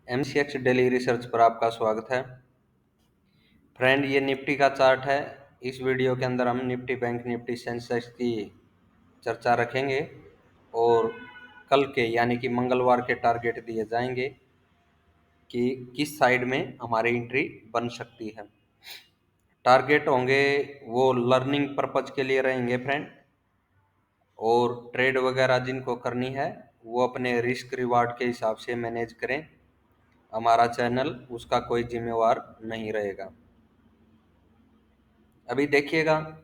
MCX daily research पर आपका स्वागत है। फ्रेंड, ये निफ्टी का चार्ट है। इस वीडियो के अंदर हम निफ्टी, बैंक निफ्टी, सेंसेक्स की चर्चा रखेंगे और कल के यानी कि मंगलवार के टारगेट दिए जाएंगे कि किस साइड में हमारी एंट्री बन सकती है। टारगेट होंगे वो लर्निंग पर्पज के लिए रहेंगे फ्रेंड, और ट्रेड वगैरह जिनको करनी है वो अपने रिस्क रिवार्ड के हिसाब से मैनेज करें। हमारा चैनल उसका कोई जिम्मेवार नहीं रहेगा। अभी देखिएगा,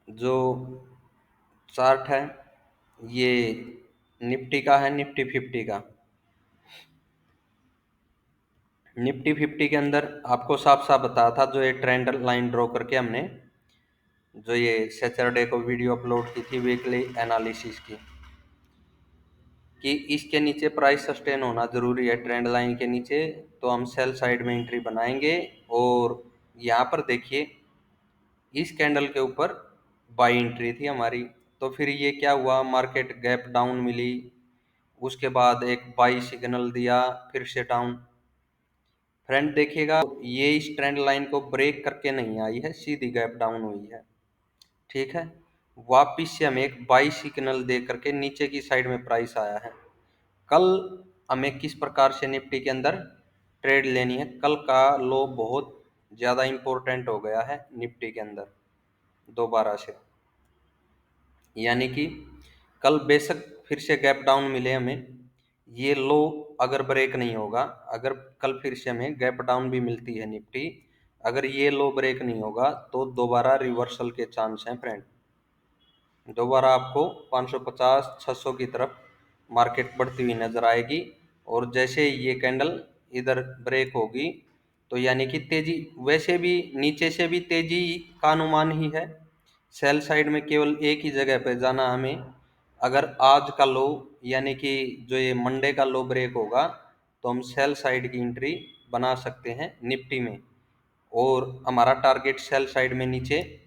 जो चार्ट है ये निफ्टी का है, निफ्टी 50 का। निफ्टी 50 के अंदर आपको साफ साफ बताया था, जो ये ट्रेंड लाइन ड्रॉ करके हमने जो ये सैटरडे को वीडियो अपलोड की थी वीकली एनालिसिस की, कि इसके नीचे प्राइस सस्टेन होना जरूरी है ट्रेंड लाइन के नीचे, तो हम सेल साइड में एंट्री बनाएंगे। और यहाँ पर देखिए, इस कैंडल के ऊपर बाई एंट्री थी हमारी, तो फिर ये क्या हुआ, मार्केट गैप डाउन मिली, उसके बाद एक बाई सिग्नल दिया, फिर से डाउन। फ्रेंड देखिएगा, ये इस ट्रेंड लाइन को ब्रेक करके नहीं आई है, सीधी गैप डाउन हुई है। ठीक है, वापिस से हमें एक बाई सिग्नल दे करके नीचे की साइड में प्राइस आया है। कल हमें किस प्रकार से निफ्टी के अंदर ट्रेड लेनी है, कल का लो बहुत ज़्यादा इम्पोर्टेंट हो गया है निफ्टी के अंदर दोबारा से। यानी कि कल बेशक फिर से गैप डाउन मिले हमें, ये लो अगर ब्रेक नहीं होगा, अगर कल फिर से हमें गैप डाउन भी मिलती है निफ्टी, अगर ये लो ब्रेक नहीं होगा तो दोबारा रिवर्सल के चांस हैं फ्रेंड। दोबारा आपको 550 600 की तरफ मार्केट बढ़ती हुई नजर आएगी। और जैसे ये कैंडल इधर ब्रेक होगी तो यानी कि तेजी, वैसे भी नीचे से भी तेजी का अनुमान ही है। सेल साइड में केवल एक ही जगह पे जाना हमें, अगर आज का लो यानी कि जो ये मंडे का लो ब्रेक होगा तो हम सेल साइड की एंट्री बना सकते हैं निफ्टी में। और हमारा टारगेट सेल साइड में नीचे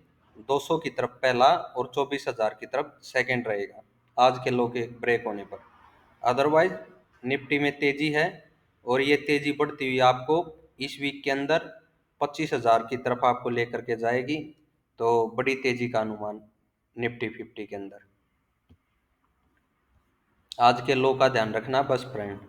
200 की तरफ पहला और 24,000 की तरफ सेकंड रहेगा आज के लो के ब्रेक होने पर। अदरवाइज निफ्टी में तेजी है और ये तेजी बढ़ती हुई आपको इस वीक के अंदर 25,000 की तरफ आपको लेकर के जाएगी। तो बड़ी तेजी का अनुमान निफ्टी 50 के अंदर। आज के लो का ध्यान रखना बस फ्रेंड।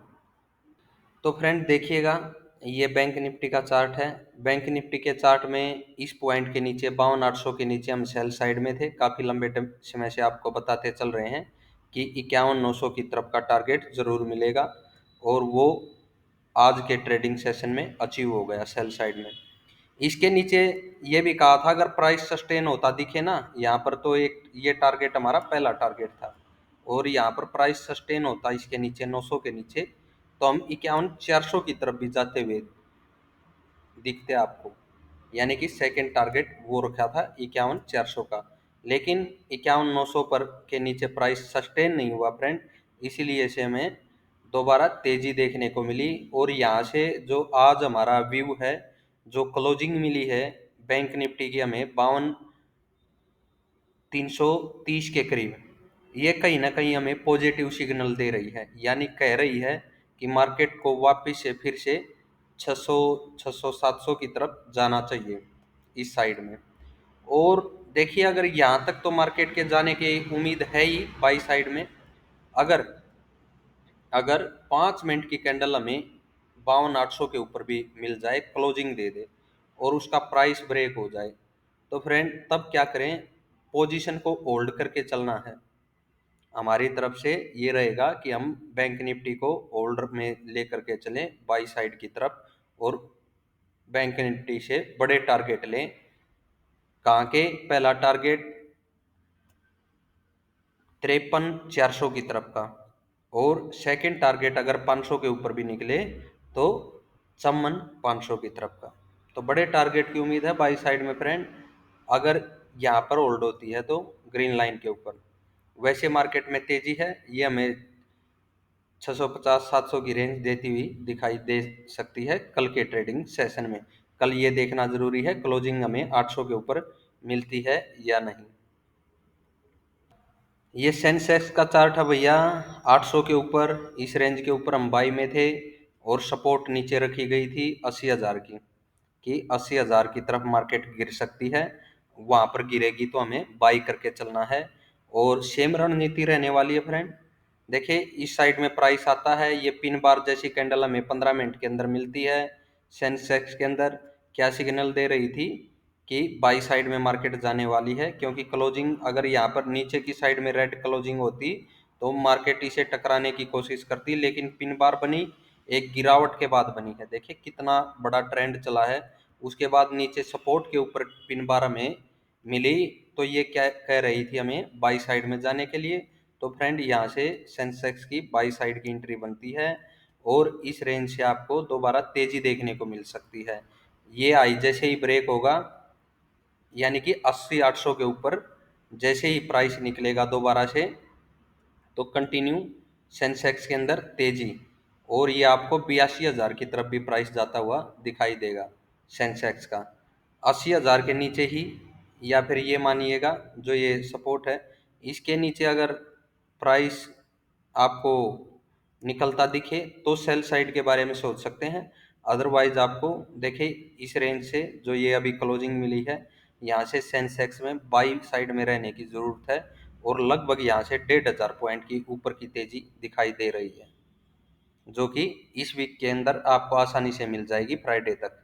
तो फ्रेंड देखिएगा, ये बैंक निफ्टी का चार्ट है। बैंक निफ्टी के चार्ट में इस पॉइंट के नीचे 52,800 के नीचे हम सेल साइड में थे, काफ़ी लंबे समय से आपको बताते चल रहे हैं कि 51,900 की तरफ का टारगेट जरूर मिलेगा, और वो आज के ट्रेडिंग सेशन में अचीव हो गया सेल साइड में। इसके नीचे ये भी कहा था, अगर प्राइस सस्टेन होता दिखे ना यहाँ पर, तो एक ये टारगेट हमारा पहला टारगेट था, और यहाँ पर प्राइस सस्टेन होता इसके नीचे 900 के नीचे, तो हम 51,400 की तरफ भी जाते हुए दिखते आपको। यानी कि सेकंड टारगेट वो रखा था 51,400 का, लेकिन 51,900 पर के नीचे प्राइस सस्टेन नहीं हुआ फ्रेंड, इसीलिए से हमें दोबारा तेजी देखने को मिली। और यहाँ से जो आज हमारा व्यू है, जो क्लोजिंग मिली है बैंक निफ्टी की हमें 52,330 के करीब, ये कहीं ना कहीं हमें पॉजिटिव सिग्नल दे रही है, यानी कह रही है कि मार्केट को वापस से फिर से 600 600 700 की तरफ जाना चाहिए इस साइड में। और देखिए, अगर यहाँ तक तो मार्केट के जाने की उम्मीद है ही बाई साइड में, अगर अगर 5 मिनट की कैंडल हमें 52,800 के ऊपर भी मिल जाए, क्लोजिंग दे दे और उसका प्राइस ब्रेक हो जाए, तो फ्रेंड तब क्या करें, पोजीशन को होल्ड करके चलना है। हमारी तरफ से ये रहेगा कि हम बैंक निफ्टी को होल्डर में लेकर के चलें बाई साइड की तरफ, और बैंक निफ्टी से बड़े टारगेट लें। कहाँ के, पहला टारगेट 53,400 की तरफ का, और सेकंड टारगेट अगर 500 के ऊपर भी निकले तो 54,500 की तरफ का। तो बड़े टारगेट की उम्मीद है बाई साइड में फ्रेंड, अगर यहाँ पर होल्ड होती है तो ग्रीन लाइन के ऊपर। वैसे मार्केट में तेजी है, ये हमें 650 700 की रेंज देती हुई दिखाई दे सकती है कल के ट्रेडिंग सेशन में। कल ये देखना जरूरी है क्लोजिंग हमें 800 के ऊपर मिलती है या नहीं। ये सेंसेक्स का चार्ट है भैया। 800 के ऊपर, इस रेंज के ऊपर हम बाई में थे, और सपोर्ट नीचे रखी गई थी 80,000 की, कि 80,000 की तरफ मार्केट गिर सकती है। वहां पर गिरेगी तो हमें बाई करके चलना है, और सेम रणनीति रहने वाली है फ्रेंड। देखिए इस साइड में प्राइस आता है, ये पिन बार जैसी कैंडल हमें 15 मिनट के अंदर मिलती है। सेंसेक्स के अंदर क्या सिग्नल दे रही थी कि बाई साइड में मार्केट जाने वाली है, क्योंकि क्लोजिंग अगर यहाँ पर नीचे की साइड में रेड क्लोजिंग होती तो मार्केट इसे टकराने की कोशिश करती, लेकिन पिन बार बनी, एक गिरावट के बाद बनी है। देखिए कितना बड़ा ट्रेंड चला है, उसके बाद नीचे सपोर्ट के ऊपर पिन बार हमें मिली, तो ये क्या कह रही थी हमें बाई साइड में जाने के लिए। तो फ्रेंड यहाँ से सेंसेक्स की बाई साइड की एंट्री बनती है, और इस रेंज से आपको दोबारा तेजी देखने को मिल सकती है। ये आई जैसे ही ब्रेक होगा, यानी कि 80-800 के ऊपर जैसे ही प्राइस निकलेगा दोबारा से, तो कंटिन्यू सेंसेक्स के अंदर तेजी, और ये आपको 82,000 की तरफ भी प्राइस जाता हुआ दिखाई देगा सेंसेक्स का। 80,000 के नीचे ही, या फिर ये मानिएगा जो ये सपोर्ट है, इसके नीचे अगर प्राइस आपको निकलता दिखे तो सेल साइड के बारे में सोच सकते हैं। अदरवाइज आपको देखिए इस रेंज से जो ये अभी क्लोजिंग मिली है, यहाँ से सेंसेक्स में बाई साइड में रहने की जरूरत है, और लगभग यहाँ से 1,500 पॉइंट की ऊपर की तेजी दिखाई दे रही है, जो कि इस वीक के अंदर आपको आसानी से मिल जाएगी फ्राइडे तक।